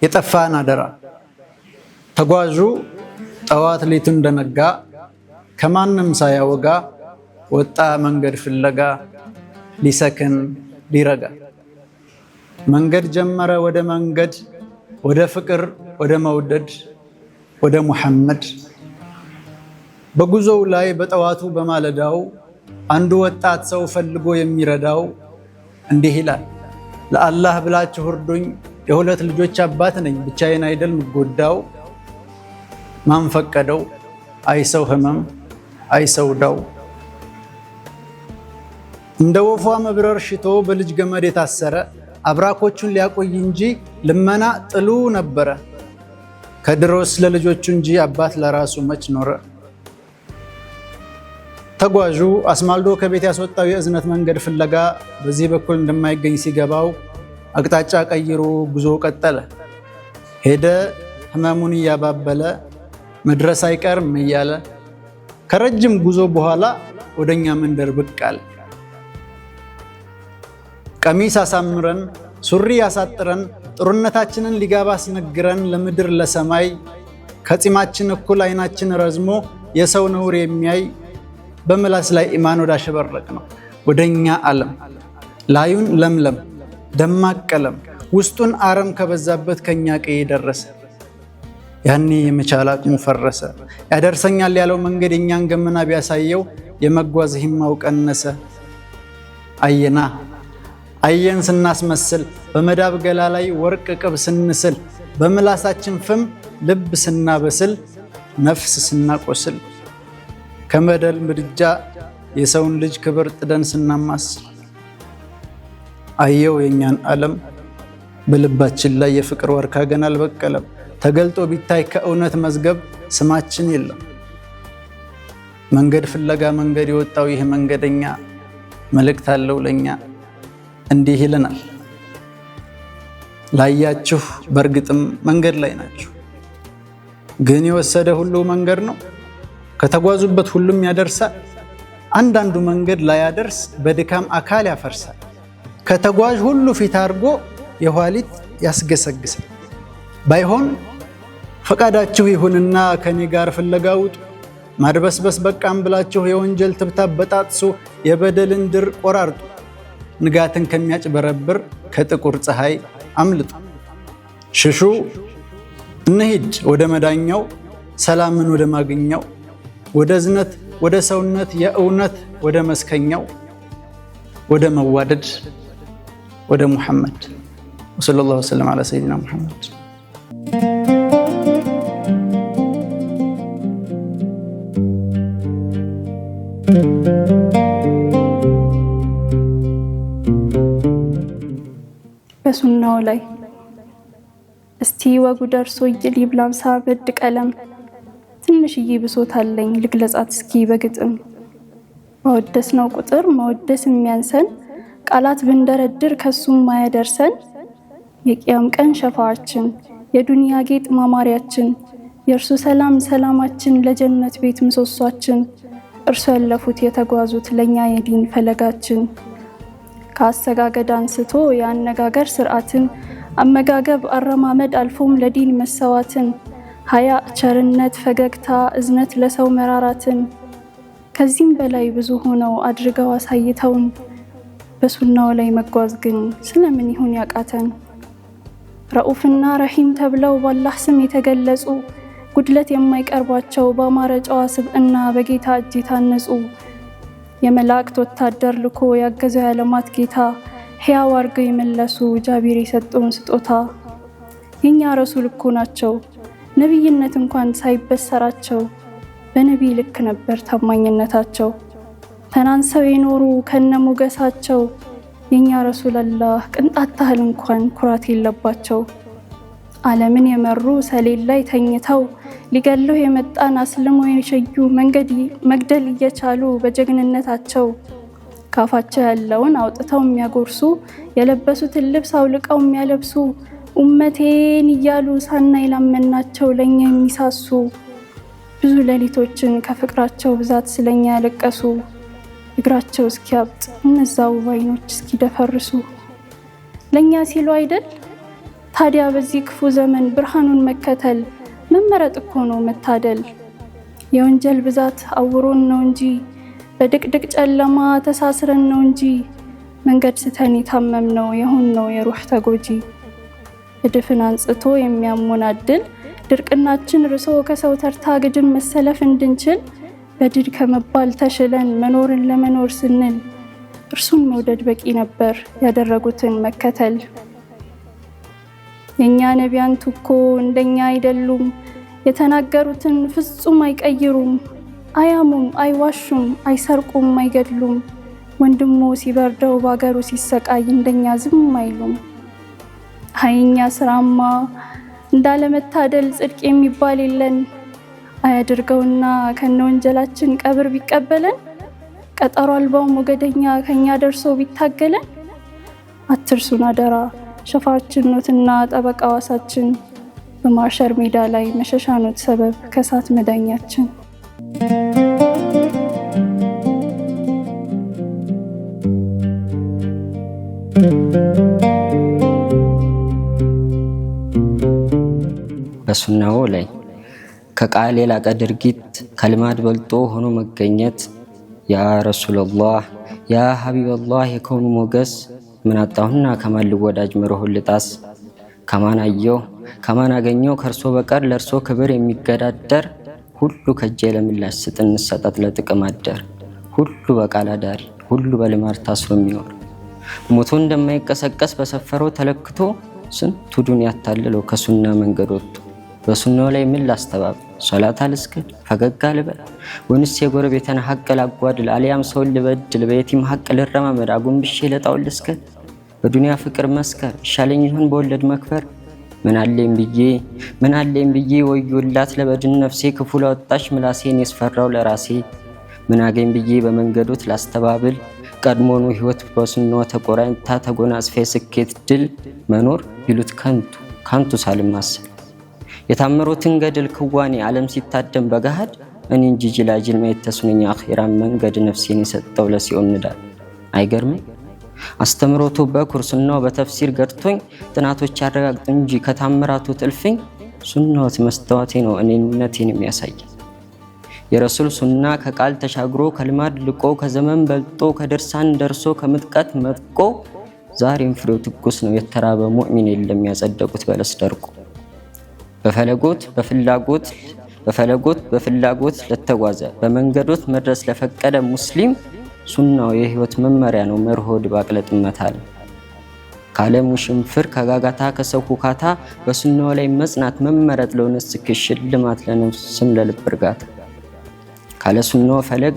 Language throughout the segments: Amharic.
የጠፋን አደራ ተጓዡ ጠዋት ሌቱ እንደነጋ ከማንም ሳያወጋ ወጣ መንገድ ፍለጋ ሊሰክን ሊረጋ። መንገድ ጀመረ ወደ መንገድ ወደ ፍቅር ወደ መውደድ ወደ ሙሐመድ። በጉዞው ላይ በጠዋቱ በማለዳው አንዱ ወጣት ሰው ፈልጎ የሚረዳው እንዲህ ይላል፣ ለአላህ ብላችሁ እርዱኝ የሁለት ልጆች አባት ነኝ ብቻዬን አይደል ምጎዳው። ማን ፈቀደው አይሰው ህመም አይሰው ዳው። እንደ ወፏ መብረር ሽቶ በልጅ ገመድ የታሰረ አብራኮቹን ሊያቆይ እንጂ ልመና ጥሉ ነበረ። ከድሮስ ለልጆቹ እንጂ አባት ለራሱ መች ኖረ። ተጓዡ አስማልዶ ከቤት ያስወጣው የእዝነት መንገድ ፍለጋ በዚህ በኩል እንደማይገኝ ሲገባው አቅጣጫ ቀይሮ ጉዞ ቀጠለ። ሄደ ህመሙን እያባበለ መድረስ አይቀርም እያለ ከረጅም ጉዞ በኋላ ወደኛ መንደር ብቅ አለ። ቀሚስ አሳምረን ሱሪ ያሳጥረን ጥሩነታችንን ሊጋባ ሲነግረን ለምድር ለሰማይ ከጺማችን እኩል አይናችን ረዝሞ የሰው ነውር የሚያይ በምላስ ላይ ኢማን ወዳሸበረቅ ነው ወደኛ ዓለም። ላዩን ለምለም ደማቅ ቀለም ውስጡን አረም ከበዛበት ከኛ ቀዬ ደረሰ። ያኔ የመቻል አቅሙ ፈረሰ። ያደርሰኛል ያለው መንገድ የኛን ገመና ቢያሳየው የመጓዝ ሂማው ቀነሰ። አየና አየን ስናስመስል በመዳብ ገላ ላይ ወርቅ ቅብ ስንስል በምላሳችን ፍም ልብ ስናበስል ነፍስ ስናቆስል ከመደል ምድጃ የሰውን ልጅ ክብር ጥደን ስናማስል አየው የኛን ዓለም በልባችን ላይ የፍቅር ወርካ ገና አልበቀለም። ተገልጦ ቢታይ ከእውነት መዝገብ ስማችን የለም። መንገድ ፍለጋ መንገድ የወጣው ይህ መንገደኛ መልእክት አለው ለኛ እንዲህ ይለናል፣ ላያችሁ በእርግጥም መንገድ ላይ ናችሁ፣ ግን የወሰደ ሁሉ መንገድ ነው። ከተጓዙበት ሁሉም ያደርሳል። አንዳንዱ መንገድ ላያደርስ በድካም አካል ያፈርሳል። ከተጓዥ ሁሉ ፊት አድርጎ የኋሊት ያስገሰግሳል። ባይሆን ፈቃዳችሁ ይሁንና ከኔ ጋር ፍለጋ ውጡ። ማድበስበስ በቃም ብላችሁ የወንጀል ትብታብ በጣጥሱ የበደልን ድር ቆራርጡ። ንጋትን ከሚያጭበረብር ከጥቁር ፀሐይ አምልጡ። ሽሹ እንሂድ ወደ መዳኛው ሰላምን ወደ ማግኛው ወደ እዝነት ወደ ሰውነት የእውነት ወደ መስከኛው ወደ መዋደድ ወደ ሙሐመድ ወሰለላሁ ዐለይሂ ወሰለም ሰይድና ሙሐመድ። በሱናው ላይ እስቲ ወጉ ደርሶ ይል ይብላም ሳበድ ቀለም ትንሽዬ ብሶት አለኝ ልግለጻት እስኪ በግጥም። መወደስነው ቁጥር መወደስ የሚያንሰን ቃላት ብንደረድር ከሱም ማያደርሰን የቂያም ቀን ሸፋዓችን የዱንያ ጌጥ ማማሪያችን የእርሱ ሰላም ሰላማችን ለጀነት ቤት ምሰሷችን እርሱ ያለፉት የተጓዙት ለኛ የዲን ፈለጋችን። ከአሰጋገድ አንስቶ የአነጋገር ስርዓትን አመጋገብ አረማመድ አልፎም ለዲን መሰዋትን ሀያ ቸርነት ፈገግታ እዝነት ለሰው መራራትን ከዚህም በላይ ብዙ ሆነው አድርገው አሳይተውን በሱናው ላይ መጓዝ ግን ስለምን ይሁን ያቃተን? ረኡፍና ረሂም ተብለው በአላህ ስም የተገለጹ ጉድለት የማይቀርባቸው በአማረ ጨዋ ስብዕና በጌታ እጅ የታነጹ የመላእክት ወታደር ልኮ ያገዘው የዓለማት ጌታ ሕያው አርገው የመለሱ ጃቢር የሰጠውን ስጦታ የኛ ረሱል እኮ ናቸው። ነቢይነት እንኳን ሳይበሰራቸው በነቢይ ልክ ነበር ታማኝነታቸው። ተናንሰው የኖሩ ከነሞገሳቸው የኛ ረሱል አላህ ቅንጣት ታህል እንኳን ኩራት የለባቸው። ዓለምን የመሩ ሰሌል ላይ ተኝተው ሊገለው የመጣን አስልሞ የሸዩ መግደል እየቻሉ በጀግንነታቸው ካፋቸው ያለውን አውጥተው የሚያጎርሱ የለበሱትን ልብስ አውልቀው የሚያለብሱ ኡመቴን እያሉ ሳናይ ላመናቸው ለኛ የሚሳሱ ብዙ ሌሊቶችን ከፍቅራቸው ብዛት ስለኛ ያለቀሱ እግራቸው እስኪያብጥ እነዛው ባይኖች እስኪደፈርሱ ለኛ ሲሉ አይደል ታዲያ በዚህ ክፉ ዘመን ብርሃኑን መከተል መመረጥ እኮ ነው መታደል። የወንጀል ብዛት አውሮን ነው እንጂ በድቅድቅ ጨለማ ተሳስረን ነው እንጂ መንገድ ስተን የታመም ነው የሆን ነው የሩህ ተጎጂ። እድፍን አንጽቶ የሚያሞናድል ድርቅናችን ርሶ ከሰው ተርታ ግድም መሰለፍ እንድንችል በድድ ከመባል ተሽለን መኖርን ለመኖር ስንል እርሱን መውደድ በቂ ነበር ያደረጉትን መከተል። የኛ ነቢያት እኮ እንደኛ አይደሉም፣ የተናገሩትን ፍጹም አይቀይሩም። አያሙም፣ አይዋሹም፣ አይሰርቁም፣ አይገድሉም። ወንድሙ ሲበርደው ባገሩ ሲሰቃይ እንደኛ ዝም አይሉም። ሀይኛ ስራማ እንዳለመታደል ጽድቅ የሚባል የለን። አያድርገውና ከነ ወንጀላችን ቀብር ቢቀበለን፣ ቀጠሮ አልባው ሞገደኛ ከኛ ደርሶ ቢታገለን። አትርሱን አደራ ሸፋችን ኖትና ጠበቃ ዋሳችን፣ በማሸር ሜዳ ላይ መሸሻኖት ሰበብ ከሳት መዳኛችን። በሱናው ላይ ከቃል የላቀ ድርጊት ከልማድ በልጦ ሆኖ መገኘት። ያ ረሱላላህ ያ ሀቢበላህ የከውኑ ሞገስ፣ ምን አጣሁና ከማን ልወዳጅ መርሆን ልጣስ። ከማን አየሁ ከማን አገኘው ከእርሶ በቀር ለእርሶ ክብር የሚገዳደር። ሁሉ ከእጄ ለምላሽ ስጥ እንሰጠት ለጥቅም አደር። ሁሉ በቃል አዳሪ ሁሉ በልማድ ታስሮ የሚኖር፣ ሞቶ እንደማይቀሰቀስ በሰፈረው ተለክቶ ስንቱ ዱንያ ያታለለው ከሱና መንገድ ወጥቶ። በሱናው ላይ ምን ላስተባብ ሶላት አልስገድ ፈገግ ልበል ወንስ የጎረቤቴን ሐቅ ላጓድል? አልያም ሰውን ልበድል በየቲም ሐቅ ልረማመድ አጎንብሼ ለጣውል ልስገድ? በዱንያ ፍቅር መስከር ይሻለኝ ይሆን በወለድ መክበር? ምን አለኝ ብዬ ወዮላት ለበድን ነፍሴ፣ ክፉ ለወጣሽ ምላሴን ያስፈራው ለራሴ። ምን አገኝ ብዬ በመንገዶት ላስተባብል፣ ቀድሞኑ ህይወት በሱናው ተቆራኝታ ተጎናጽፌ ስኬት ድል መኖር ይሉት ካንቱ ሳልማስል። የታመሩትን ገድል ክዋኔ ዓለም ሲታደም በገሃድ፣ እኔ እንጂ ጅላጅል ማየት ተስኖኝ አኺራን መንገድ ነፍሴን የሰጠው ለሲኦል ንዳድ። አይገርምም አስተምሮቱ በኩር ሱናው በተፍሲር ገድቶኝ፣ ጥናቶች ያረጋግጡ እንጂ ከታምራቱ ጥልፍኝ። ሱናዎት መስተዋቴ ነው እኔነቴን የሚያሳይ። የረሱል ሱና ከቃል ተሻግሮ ከልማድ ልቆ፣ ከዘመን በልጦ ከድርሳን ደርሶ ከምጥቀት መጥቆ። ዛሬም ፍሬው ትኩስ ነው የተራበ ሙእሚን የለም ያጸደቁት በለስ ደርቆ። በፍላጎት ለተጓዘ በመንገዶት መድረስ ለፈቀደ ሙስሊም፣ ሱናው የህይወት መመሪያ ነው መርሆ ድባቅ ለጥመት አለ። ከዓለሙ ሽንፍር ከጋጋታ ከሰው ሁካታ፣ በሱናው ላይ መጽናት መመረጥ ለነፍስ ሽልማት ለነፍስም ለልብ እርጋታ። ካለ ሱናው ፈለግ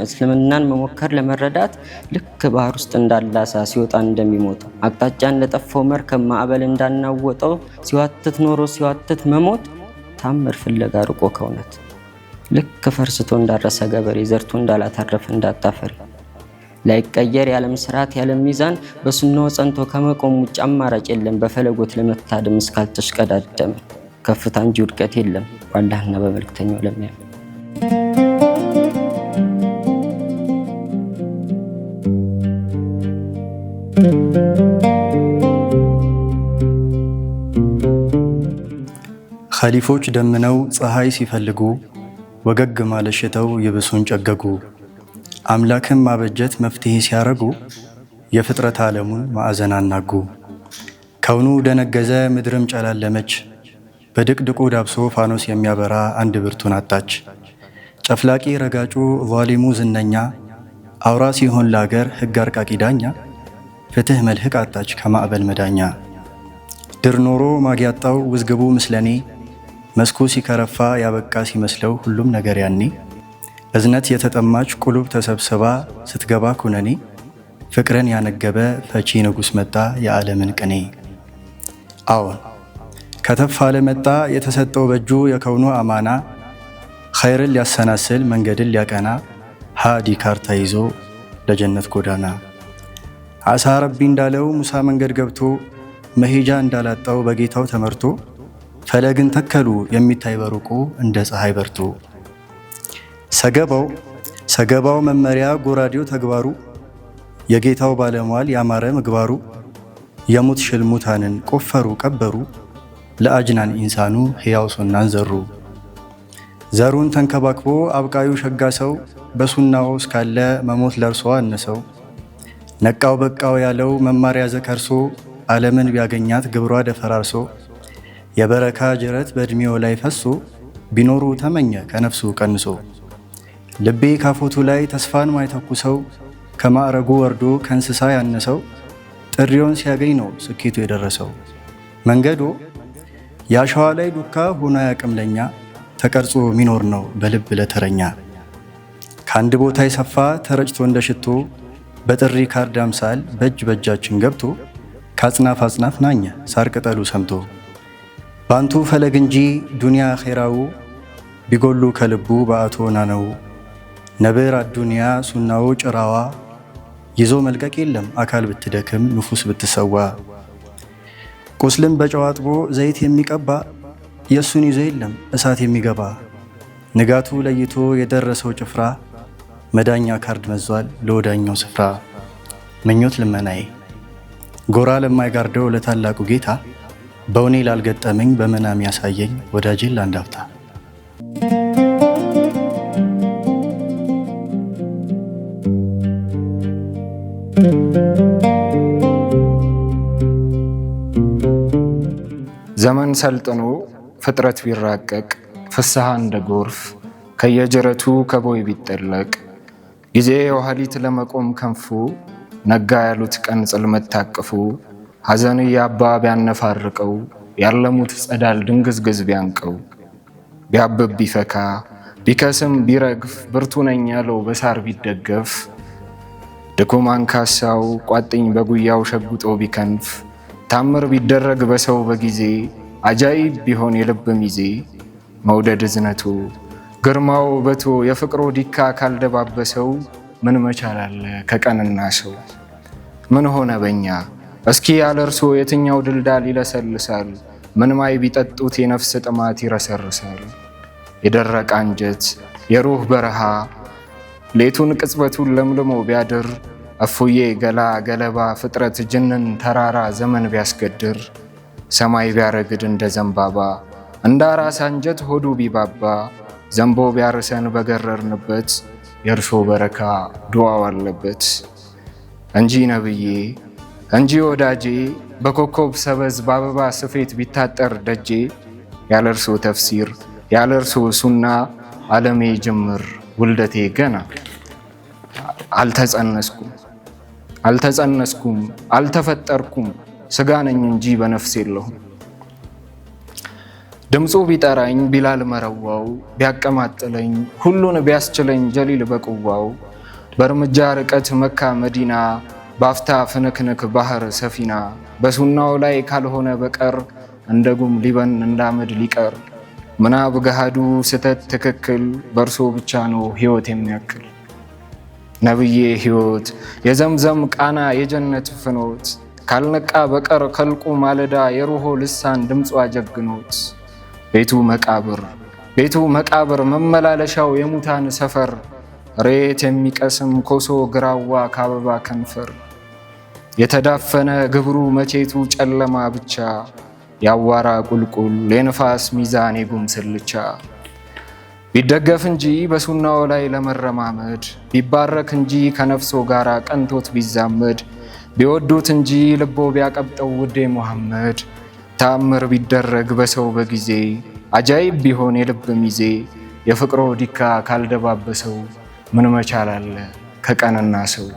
እስልምናን መሞከር ለመረዳት፣ ልክ ባህር ውስጥ እንዳለ አሳ ሲወጣ እንደሚሞተው፣ አቅጣጫን ለጠፋው መርከብ ማዕበል እንዳናወጠው፣ ሲዋትት ኖሮ ሲዋትት መሞት፣ ታምር ፍለጋ ርቆ ከእውነት። ልክ ፈርስቶ እንዳረሰ ገበሬ ዘርቶ እንዳላተረፈ እንዳጣፈሪ፣ ላይቀየር የዓለም ስርዓት የዓለም ሚዛን፣ በሱናው ጸንቶ ከመቆም ውጭ አማራጭ የለም። በፈለጎት ለመታደም እስካልተሽቀዳደመ፣ ከፍታ እንጂ ውድቀት የለም በአላህና በመልክተኛው ለሚያምን። ኸሊፎች ደምነው ፀሐይ ሲፈልጉ፣ ወገግ ማለሽተው ይብሱን ጨገጉ። አምላክም ማበጀት መፍትሄ ሲያረጉ፣ የፍጥረት ዓለሙን ማዕዘን አናጉ። ከውኑ ደነገዘ ምድርም ጨላለመች፣ በድቅድቁ ዳብሶ ፋኖስ የሚያበራ አንድ ብርቱን አጣች። ጨፍላቂ ረጋጩ ዛሊሙ ዝነኛ፣ አውራ ሲሆን ለአገር ሕግ አርቃቂ ዳኛ። ፍትህ መልህቅ አጣች ከማዕበል መዳኛ። ድር ኖሮ ማግያጣው ውዝግቡ ምስለኔ፣ መስኩ ሲከረፋ ያበቃ ሲመስለው ሁሉም ነገር ያኔ። እዝነት የተጠማች ቁሉብ ተሰብስባ ስትገባ ኩነኔ፣ ፍቅርን ያነገበ ፈቺ ንጉሥ መጣ የዓለምን ቅኔ። አዎን ከተፍ አለ መጣ የተሰጠው በእጁ የከውኑ አማና፣ ኸይርን ሊያሰናስል መንገድን ሊያቀና፣ ሃዲ ካርታ ይዞ ለጀነት ጎዳና። አሳ ረቢ እንዳለው ሙሳ መንገድ ገብቶ፣ መሄጃ እንዳላጣው በጌታው ተመርቶ፣ ፈለግን ተከሉ የሚታይ በሩቁ እንደ ፀሐይ በርቶ። ሰገባው መመሪያ ጎራዴው ተግባሩ፣ የጌታው ባለሟል ያማረ ምግባሩ። የሙት ሽልሙታንን ቆፈሩ ቀበሩ ለአጅናን ኢንሳኑ ሕያው ሱናን ዘሩ። ዘሩን ተንከባክቦ አብቃዩ ሸጋ ሰው በሱናው እስካለ መሞት ለርሶ አነሰው። ነቃው በቃው ያለው መማሪያ ዘከርሶ ዓለምን ቢያገኛት ግብሯ ደፈራርሶ የበረካ ጅረት በዕድሜው ላይ ፈሶ ቢኖሩ ተመኘ ከነፍሱ ቀንሶ። ልቤ ካፎቱ ላይ ተስፋን ማይተኩሰው ከማዕረጉ ወርዶ ከእንስሳ ያነሰው ጥሪውን ሲያገኝ ነው ስኬቱ የደረሰው። መንገዶ የአሸዋ ላይ ዱካ ሆኖ ያቅም ለኛ ተቀርጾ ሚኖር ነው በልብ ለተረኛ። ከአንድ ቦታ የሰፋ ተረጭቶ እንደ ሽቶ በጥሪ ካርድ አምሳል በእጅ በእጃችን ገብቶ ከአጽናፍ አጽናፍ ናኘ ሳር ቅጠሉ ሰምቶ። ባንቱ ፈለግ እንጂ ዱንያ ኼራው ቢጎሉ ከልቡ በአቶ ናነው። ነብር አዱንያ ሱናው ጭራዋ ይዞ መልቀቅ የለም አካል ብትደክም ንፉስ ብትሰዋ። ቁስልን በጨዋጥቦ ዘይት የሚቀባ የእሱን ይዞ የለም እሳት የሚገባ። ንጋቱ ለይቶ የደረሰው ጭፍራ መዳኛ ካርድ መዟል ለወዳኛው ስፍራ። ምኞት ልመናዬ ጎራ ለማይጋርደው ለታላቁ ጌታ በውኔ ላልገጠመኝ በመናም ያሳየኝ ወዳጄን ላንዳፍታ። ዘመን ሰልጥኖ ፍጥረት ቢራቀቅ ፍስሐ እንደ ጎርፍ ከየጅረቱ ከቦይ ቢጠለቅ ጊዜ የውሃሊት ለመቆም ከንፉ ነጋ ያሉት ቀን ጽልመት ታቅፉ ሐዘን ያባ ቢያነፋርቀው ያለሙት ጸዳል ድንግዝግዝ ቢያንቀው ቢያብብ ቢፈካ ቢከስም ቢረግፍ ብርቱ ነኝ ያለው በሳር ቢደገፍ ድኩም አንካሳው ቋጥኝ በጉያው ሸጉጦ ቢከንፍ ታምር ቢደረግ በሰው በጊዜ አጃይብ ቢሆን የልብ ሚዜ መውደድ እዝነቱ ግርማው ውበቱ የፍቅሮ ዲካ ካልደባበሰው ምን መቻል አለ ከቀንና ሰው። ምን ሆነ በኛ እስኪ ያለ እርሶ የትኛው ድልዳል ይለሰልሳል? ምን ማይ ቢጠጡት የነፍስ ጥማት ይረሰርሳል? የደረቀ አንጀት የሩህ በረሃ ሌቱን ቅጽበቱን ለምልሞ ቢያድር እፉዬ ገላ ገለባ ፍጥረት ጅንን ተራራ ዘመን ቢያስገድር ሰማይ ቢያረግድ እንደ ዘንባባ እንደ አራስ አንጀት ሆዱ ቢባባ ዘንቦ ቢያርሰን በገረርንበት የእርሶ በረካ ዱዓው አለበት እንጂ ነብዬ እንጂ ወዳጄ በኮከብ ሰበዝ በአበባ ስፌት ቢታጠር ደጄ ያለ እርሶ ተፍሲር ያለ እርሶ ሱና ዓለሜ ጅምር ውልደቴ ገና አልተጸነስኩም አልተፈጠርኩም ስጋ ነኝ እንጂ በነፍስ የለሁም። ድምፁ ቢጠራኝ ቢላል መረዋው ቢያቀማጥለኝ ሁሉን ቢያስችለኝ ጀሊል በቁዋው በእርምጃ ርቀት መካ መዲና ባፍታ ፍንክንክ ባህር ሰፊና በሱናው ላይ ካልሆነ በቀር እንደ ጉም ሊበን እንዳመድ ሊቀር ምናብ ገሃዱ ስተት ትክክል በእርሶ ብቻ ነው ሕይወት የሚያክል። ነብዬ ሕይወት የዘምዘም ቃና የጀነት ፍኖት ካልነቃ በቀር ከልቁ ማለዳ የሩሆ ልሳን ድምጿ ጀግኖት ቤቱ መቃብር መመላለሻው የሙታን ሰፈር ሬት የሚቀስም ኮሶ ግራዋ ካበባ ከንፈር የተዳፈነ ግብሩ መቼቱ ጨለማ ብቻ ያዋራ ቁልቁል የንፋስ ሚዛን የጉም ስልቻ ቢደገፍ እንጂ በሱናው ላይ ለመረማመድ ቢባረክ እንጂ ከነፍሶ ጋር ቀንቶት ቢዛመድ ቢወዱት እንጂ ልቦ ቢያቀብጠው ውዴ ሙሐመድ ታምር ቢደረግ በሰው በጊዜ አጃይብ ቢሆን የልብ ሚዜ የፍቅሮ ዲካ ካልደባበሰው ምን መቻል አለ ከቀንና ሰው።